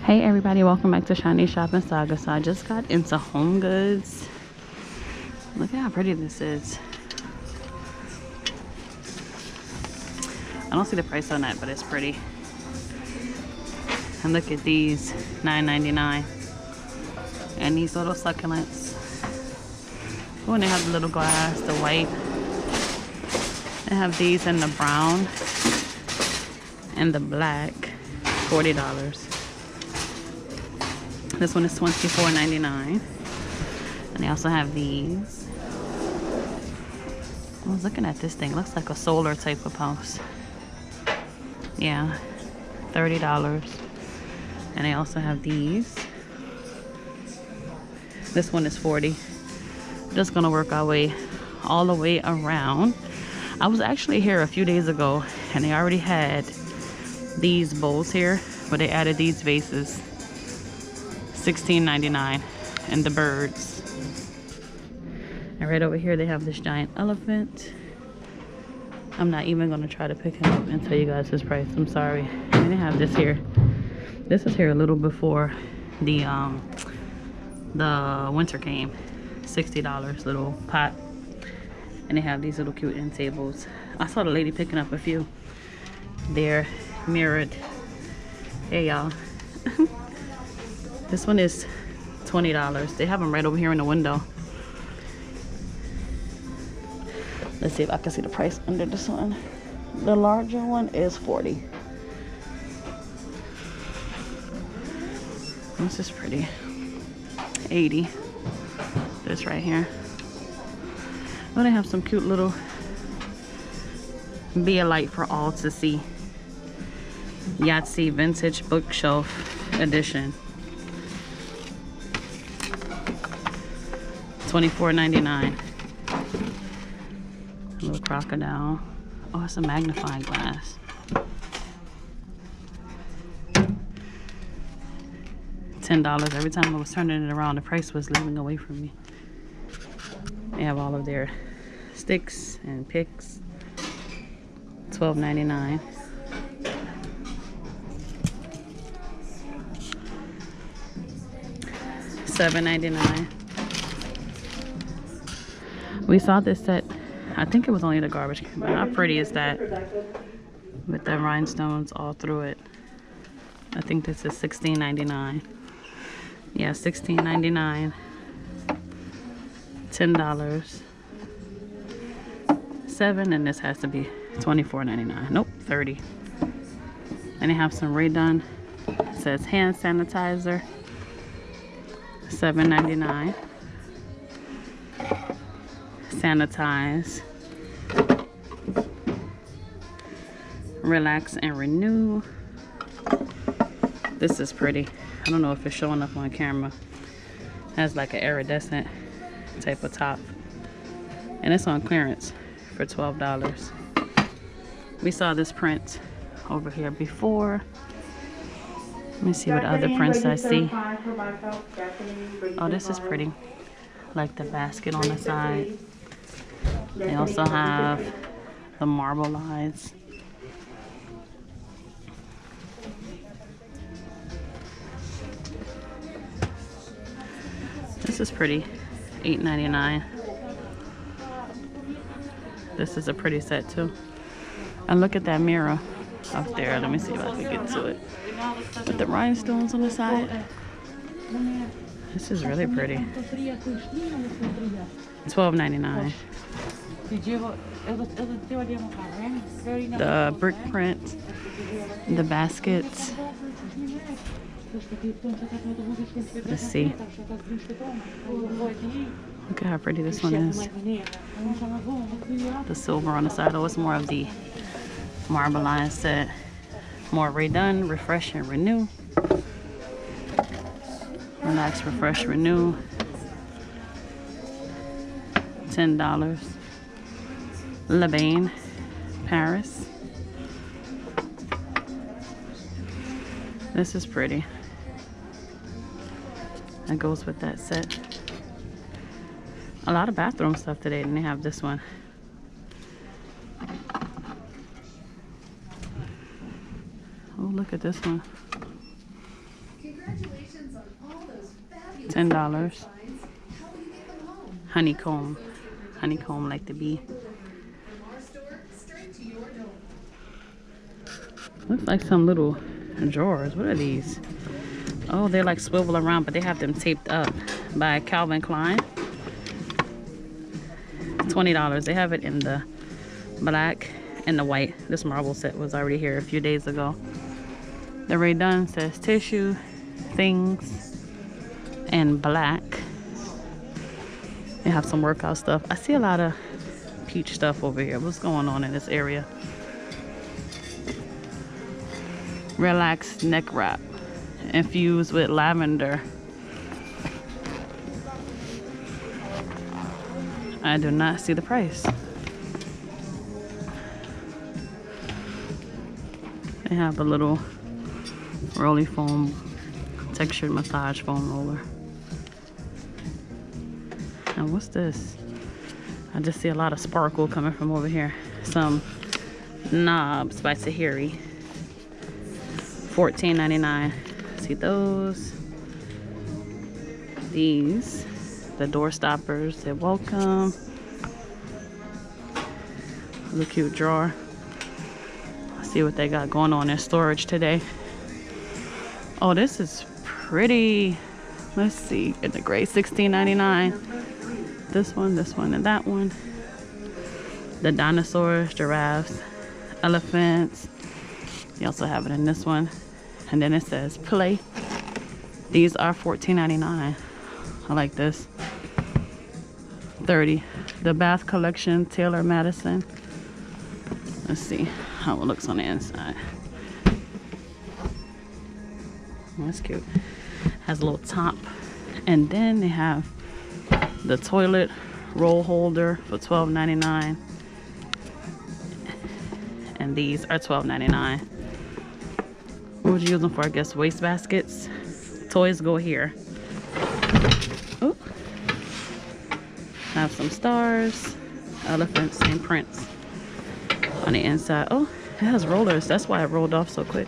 Hey everybody, welcome back to Shiny Shopping Saga. So I just got into HomeGoods. Look at how pretty this is. I don't see the price on that, but it's pretty. And look at these, $9.99. And these little succulents. Oh, and they have the little glass, the white. They have these in the brown and the black, $40. This one is $24.99. And they also have these. I was looking at this thing. It looks like a solar type of house. Yeah, $30. And they also have these. This one is $40. Just gonna work our way all the way around. I was actually here a few days ago and they already had these bowls here, but they added these vases. $16.99. And the birds. And right over here they have this giant elephant. I'm not even gonna try to pick him up and tell you guys his price. I'm sorry. And they have this here. This is here a little before the winter came. $60 little pot. And they have these little cute end tables. I saw the lady picking up a few. They're mirrored. Hey y'all. This one is $20. They have them right over here in the window. Let's see if I can see the price under this one. The larger one is $40. This is pretty. $80. This right here. Oh, they have some cute little Be a Light for All to See. Yahtzee Vintage Bookshelf Edition. $24.99. A little crocodile. Oh, it's a magnifying glass. $10. Every time I was turning it around, the price was leaving away from me. They have all of their sticks and picks. $12.99. $7.99. We saw this set. I think it was only the garbage can, but how pretty is that? With the rhinestones all through it. I think this is $16.99. Yeah, $16.99. $10. $7, and this has to be $24.99. Nope, $30. And they have some Rae Dunn. It says hand sanitizer. $7.99. Sanitize, relax and renew. This is pretty. I don't know if it's showing up on camera. It has like an iridescent type of top, and it's on clearance for $12. We saw this print over here before. Let me see what other prints I see. Oh, this is pretty. Like the basket on the side. They also have the marble lines. This is pretty. $8.99. This is a pretty set too. And look at that mirror up there. Let me see if I can get to it. With the rhinestones on the side. This is really pretty. $12.99. The brick print, the baskets. Let's see. Look at how pretty this one is. The silver on the side. Oh, it's more of the marbleized set. More Rae Dunn, refresh and renew. Relax, refresh, renew. $10. Lebain, Paris. This is pretty. That goes with that set. A lot of bathroom stuff today, and they have this one. Oh, look at this one. $10. Honeycomb. Honeycomb like the bee. Looks like some little drawers. What are these? Oh, they're like swivel around, but they have them taped up by Calvin Klein. $20. They have it in the black and the white. This marble set was already here a few days ago. The Rae Dunn says tissue things in black. They have some workout stuff. I see a lot of peach stuff over here. What's going on in this area? Relaxed neck wrap infused with lavender. I do not see the price. They have a little roly foam textured massage foam roller. And what's this? I just see a lot of sparkle coming from over here. Some knobs by Tahiri. $14.99. See those? These, the door stoppers. They're welcome. Little cute drawer. Let's see what they got going on in storage today. Oh, this is pretty. Let's see, in the gray, $16.99. This one, and that one. The dinosaurs, giraffes, elephants. They also have it in this one. And then it says play. These are $14.99. I like this. $30. The bath collection, Taylor Madison. Let's see how it looks on the inside. Oh, that's cute. Has a little top. And then they have the toilet roll holder for $12.99. And these are $12.99. What would you use them for? I guess waste baskets. Toys go here. Oh. Have some stars, elephants, and prints on the inside. Oh, it has rollers. That's why it rolled off so quick.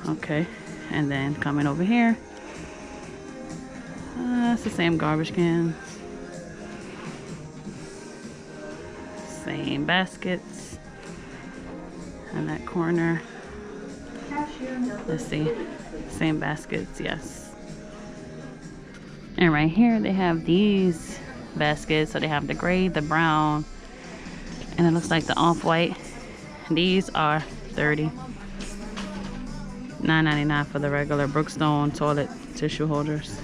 Okay, and then coming over here. It's the same garbage cans. Same baskets. In that corner. Let's see. Same baskets, yes. And right here they have these baskets. So they have the gray, the brown, and it looks like the off-white. These are $30. $9.99 for the regular Brookstone toilet tissue holders.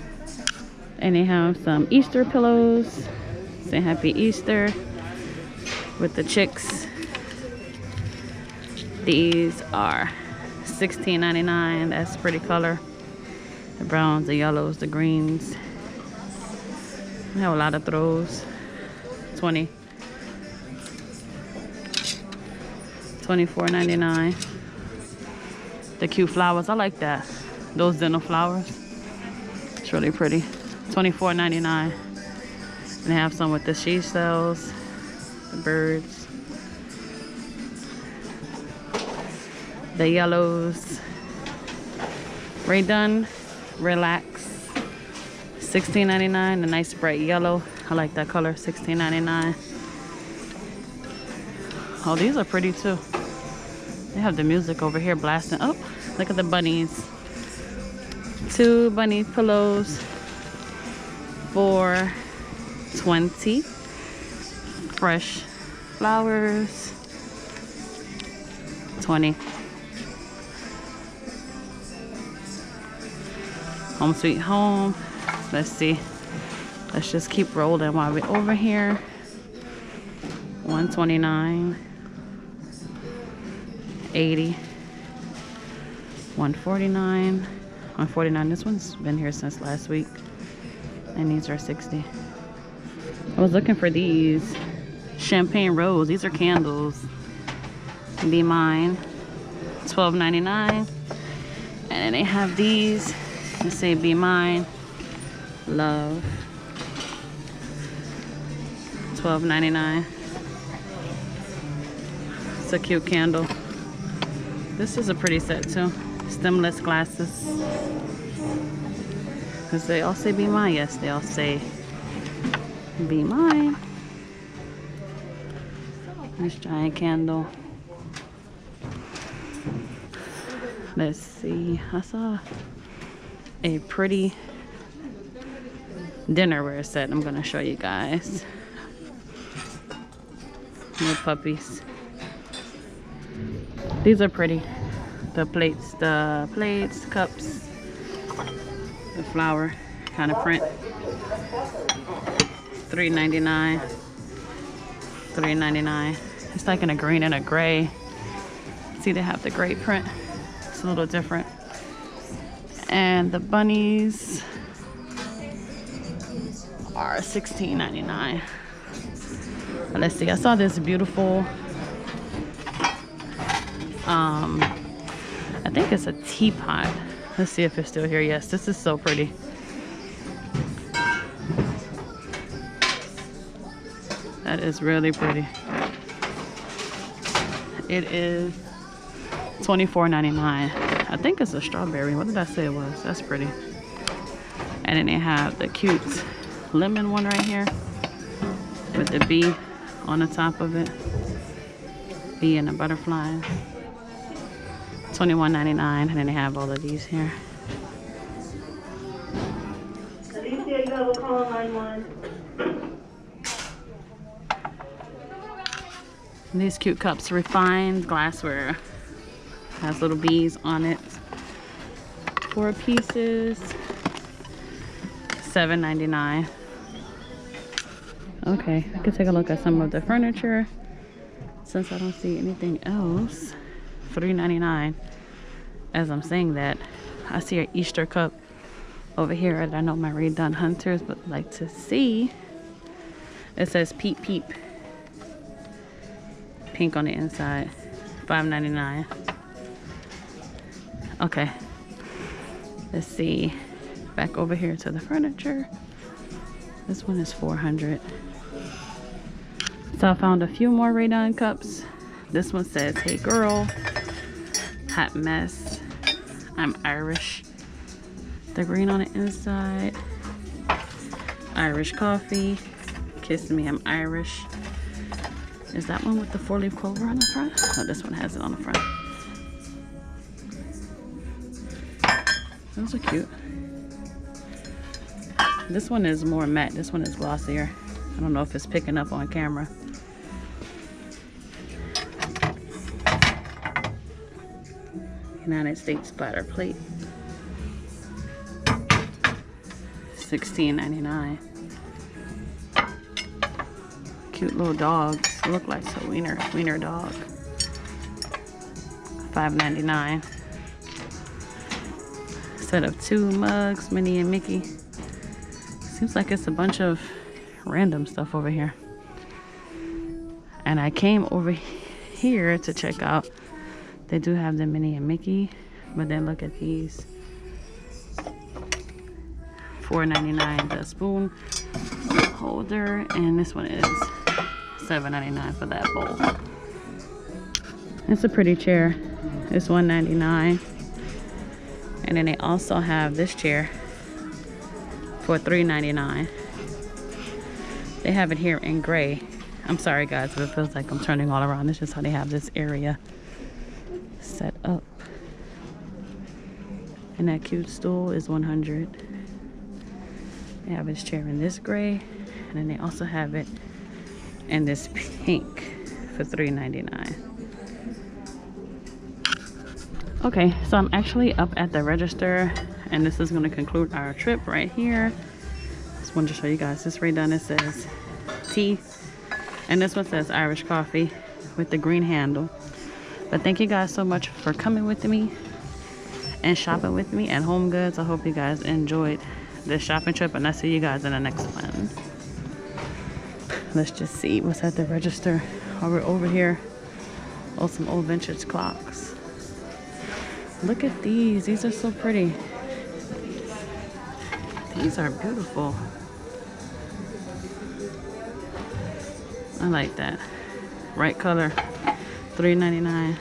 And they have some Easter pillows. Say Happy Easter with the chicks. These are $16.99. That's pretty color. The browns, the yellows, the greens. We have a lot of throws. $24.99. The cute flowers. I like that. Those dinner flowers. It's really pretty. $24.99. And they have some with the seashells, the birds, the yellows. Rae Dunn Relax. $16.99. The nice bright yellow. I like that color. $16.99. Oh, these are pretty too. They have the music over here blasting. Oh, look at the bunnies. 2 bunny pillows for $20. Fresh flowers. $20. Home Sweet Home. Let's see. Let's just keep rolling while we're over here. $129. $80. $149. $149. This one's been here since last week. And these are $60. I was looking for these. Champagne Rose. These are candles. Be Mine. $12.99. And then they have these. They say Be Mine. Love. $12.99. It's a cute candle. This is a pretty set too. stemless glasses. Because they all say be mine. Yes, they all say be mine. This giant candle. Let's see. I saw a pretty dinnerware set. I'm gonna show you guys. Little puppies. These are pretty. The plates, cups, the flower kind of print. $3.99. $3.99. It's like in a green and a gray. See, they have the gray print. It's a little different. And the bunnies are $16.99. Let's see. I saw this beautiful. I think it's a teapot. Let's see if it's still here. Yes, this is so pretty. That is really pretty. It is $24.99. I think it's a strawberry. What did I say it was? That's pretty. And then they have the cute lemon one right here with the bee on the top of it. Bee and a butterfly. $21.99. And then they have all of these here. Alicia, you have a call on line 1. These cute cups, refined glassware. Has little bees on it. 4 pieces. $7.99. Okay, I could take a look at some of the furniture since I don't see anything else. $3.99. As I'm saying that, I see an Easter cup over here that I know my Rae Dunn hunters would like to see. It says Peep Peep. Pink on the inside. $5.99. Okay. Let's see. Back over here to the furniture. This one is $400. So I found a few more Rae Dunn cups. This one says, "Hey girl, hot mess, I'm Irish." The green on the inside. Irish coffee. Kiss me, I'm Irish. Is that one with the 4-leaf clover on the front? Oh, this one has it on the front. Those are cute. This one is more matte. This one is glossier. I don't know if it's picking up on camera. United States platter plate. $16.99. Cute little dogs. Look like a wiener dog. $5.99. Set of 2 mugs, Minnie and Mickey. Seems like it's a bunch of random stuff over here. And I came over here to check out. They do have the Minnie and Mickey, but then look at these. $4.99 the spoon holder, and this one is $7.99 for that bowl. It's a pretty chair. It's $1.99. And then they also have this chair for $3.99. They have it here in gray. I'm sorry guys if it feels like I'm turning all around. It's just how they have this area set up. And that cute stool is $100. They have this chair in this gray, and then they also have it in this pink for $3.99. Okay, so I'm actually up at the register, and this is going to conclude our trip right here. Just wanted to show you guys this Rae Dunn. It says tea, and this one says Irish coffee with the green handle. But thank you guys so much for coming with me and shopping with me at HomeGoods. I hope you guys enjoyed this shopping trip, and I'll see you guys in the next one. Let's just see what's at the register while we're over here. Oh, some old vintage clocks. Look at these. These are so pretty. These are beautiful. I like that. Bright color. $3.99.